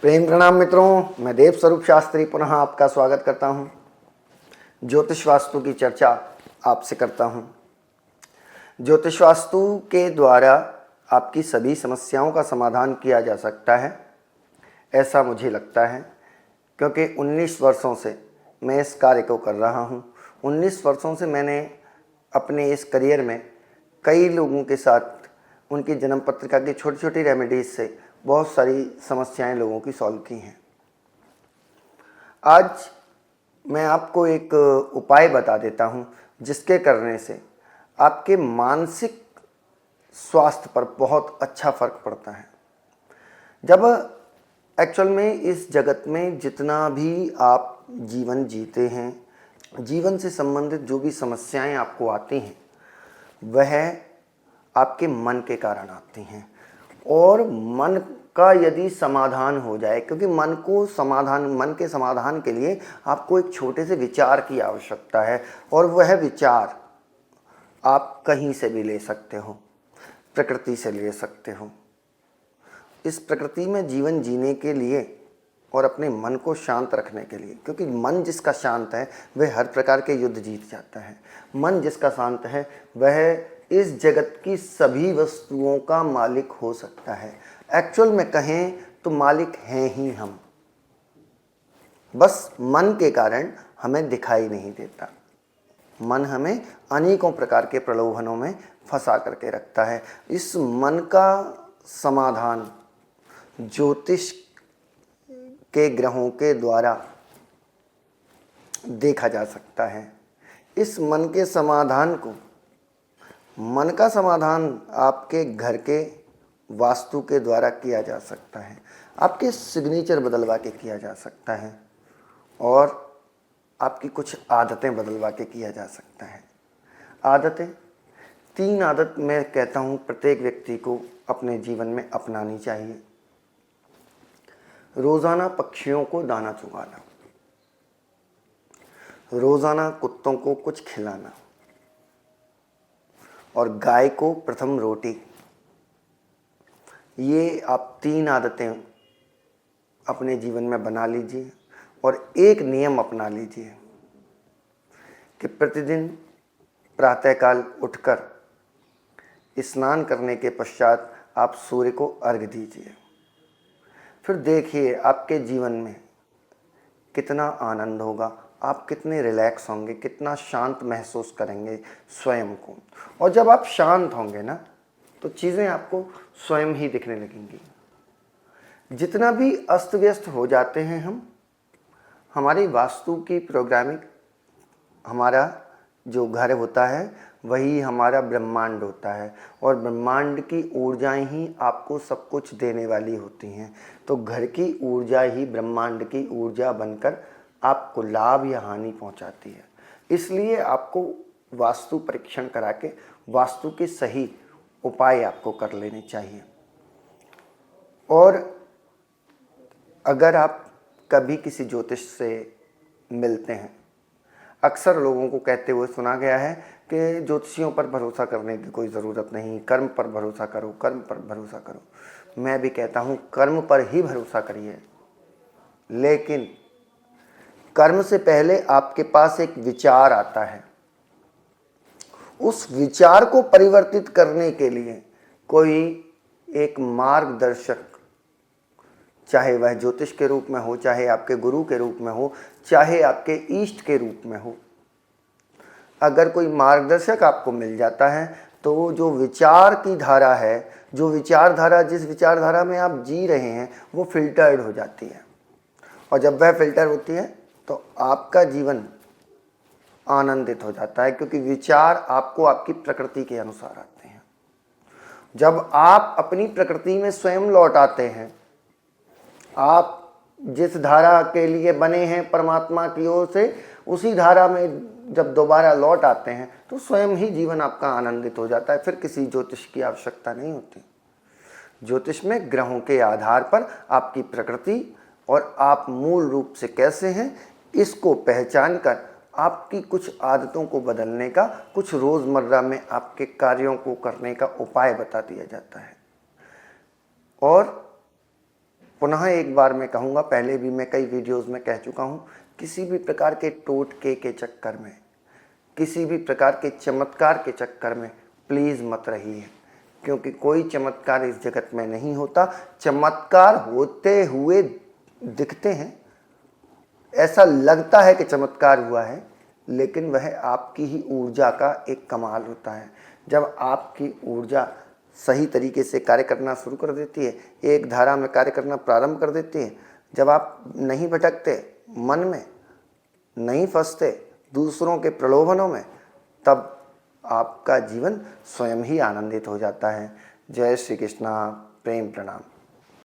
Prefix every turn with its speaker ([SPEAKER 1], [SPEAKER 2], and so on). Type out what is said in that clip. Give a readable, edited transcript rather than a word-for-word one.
[SPEAKER 1] प्रेम प्रणाम मित्रों, मैं देव स्वरूप शास्त्री पुनः आपका स्वागत करता हूं। ज्योतिष वास्तु की चर्चा आपसे करता हूं। ज्योतिष वास्तु के द्वारा आपकी सभी समस्याओं का समाधान किया जा सकता है, ऐसा मुझे लगता है, क्योंकि 19 वर्षों से मैं इस कार्य को कर रहा हूं। 19 वर्षों से मैंने अपने इस करियर में कई लोगों के साथ उनकी जन्म पत्रिका की छोटी छोटी रेमेडीज से बहुत सारी समस्याएं लोगों की सॉल्व की हैं। आज मैं आपको एक उपाय बता देता हूं, जिसके करने से आपके मानसिक स्वास्थ्य पर बहुत अच्छा फर्क पड़ता है। जब एक्चुअल में इस जगत में जितना भी आप जीवन जीते हैं, जीवन से संबंधित जो भी समस्याएं आपको आती हैं, वह आपके मन के कारण आती हैं। और मन का यदि समाधान हो जाए, क्योंकि मन के समाधान के लिए आपको एक छोटे से विचार की आवश्यकता है, और वह विचार आप कहीं से भी ले सकते हो, प्रकृति से ले सकते हो। इस प्रकृति में जीवन जीने के लिए और अपने मन को शांत रखने के लिए, क्योंकि मन जिसका शांत है वह हर प्रकार के युद्ध जीत जाता है। मन जिसका शांत है वह इस जगत की सभी वस्तुओं का मालिक हो सकता है। एक्चुअल में कहें तो मालिक हैं ही हम, बस मन के कारण हमें दिखाई नहीं देता। मन हमें अनेकों प्रकार के प्रलोभनों में फंसा करके रखता है। इस मन का समाधान ज्योतिष के ग्रहों के द्वारा देखा जा सकता है। इस मन के समाधान को, मन का समाधान आपके घर के वास्तु के द्वारा किया जा सकता है, आपके सिग्नेचर बदलवा के किया जा सकता है, और आपकी कुछ आदतें बदलवा के किया जा सकता है। आदतें, 3 आदत मैं कहता हूँ प्रत्येक व्यक्ति को अपने जीवन में अपनानी चाहिए। रोज़ाना पक्षियों को दाना चुगाना, रोज़ाना कुत्तों को कुछ खिलाना, और गाय को प्रथम रोटी। ये आप 3 आदतें अपने जीवन में बना लीजिए, और एक नियम अपना लीजिए कि प्रतिदिन प्रातःकाल उठकर स्नान करने के पश्चात आप सूर्य को अर्घ्य दीजिए। फिर देखिए आपके जीवन में कितना आनंद होगा, आप कितने रिलैक्स होंगे, कितना शांत महसूस करेंगे स्वयं को। और जब आप शांत होंगे ना, तो चीज़ें आपको स्वयं ही दिखने लगेंगी। जितना भी अस्त व्यस्त हो जाते हैं हम, हमारी वास्तु की प्रोग्रामिंग, हमारा जो घर होता है वही हमारा ब्रह्मांड होता है, और ब्रह्मांड की ऊर्जाएं ही आपको सब कुछ देने वाली होती हैं। तो घर की ऊर्जा ही ब्रह्मांड की ऊर्जा बनकर आपको लाभ या हानि पहुंचाती है। इसलिए आपको वास्तु परीक्षण करा के वास्तु के सही उपाय आपको कर लेने चाहिए। और अगर आप कभी किसी ज्योतिष से मिलते हैं, अक्सर लोगों को कहते हुए सुना गया है कि ज्योतिषियों पर भरोसा करने की कोई ज़रूरत नहीं, कर्म पर भरोसा करो, कर्म पर भरोसा करो। मैं भी कहता हूँ कर्म पर ही भरोसा करिए, लेकिन कर्म से पहले आपके पास एक विचार आता है। उस विचार को परिवर्तित करने के लिए कोई एक मार्गदर्शक, चाहे वह ज्योतिष के रूप में हो, चाहे आपके गुरु के रूप में हो, चाहे आपके इष्ट के रूप में हो, अगर कोई मार्गदर्शक आपको मिल जाता है तो जो विचार की धारा है, जो विचारधारा, जिस विचारधारा में आप जी रहे हैं, वो फिल्टर्ड हो जाती है। और जब वह फिल्टर होती है तो आपका जीवन आनंदित हो जाता है, क्योंकि विचार आपको आपकी प्रकृति के अनुसार आते हैं। जब आप अपनी प्रकृति में स्वयं लौट आते हैं, आप जिस धारा के लिए बने हैं परमात्मा की ओर से, उसी धारा में जब दोबारा लौट आते हैं तो स्वयं ही जीवन आपका आनंदित हो जाता है। फिर किसी ज्योतिष की आवश्यकता नहीं होती। ज्योतिष में ग्रहों के आधार पर आपकी प्रकृति और आप मूल रूप से कैसे हैं, इसको पहचान कर आपकी कुछ आदतों को बदलने का, कुछ रोज़मर्रा में आपके कार्यों को करने का उपाय बता दिया जाता है। और पुनः एक बार मैं कहूँगा, पहले भी मैं कई वीडियोस में कह चुका हूँ, किसी भी प्रकार के टोटके के चक्कर में, किसी भी प्रकार के चमत्कार के चक्कर में प्लीज़ मत रहिए, क्योंकि कोई चमत्कार इस जगत में नहीं होता। चमत्कार होते हुए दिखते हैं, ऐसा लगता है कि चमत्कार हुआ है, लेकिन वह आपकी ही ऊर्जा का एक कमाल होता है। जब आपकी ऊर्जा सही तरीके से कार्य करना शुरू कर देती है, एक धारा में कार्य करना प्रारंभ कर देती है, जब आप नहीं भटकते मन में, नहीं फंसते दूसरों के प्रलोभनों में, तब आपका जीवन स्वयं ही आनंदित हो जाता है। जय श्री कृष्णा, प्रेम प्रणाम।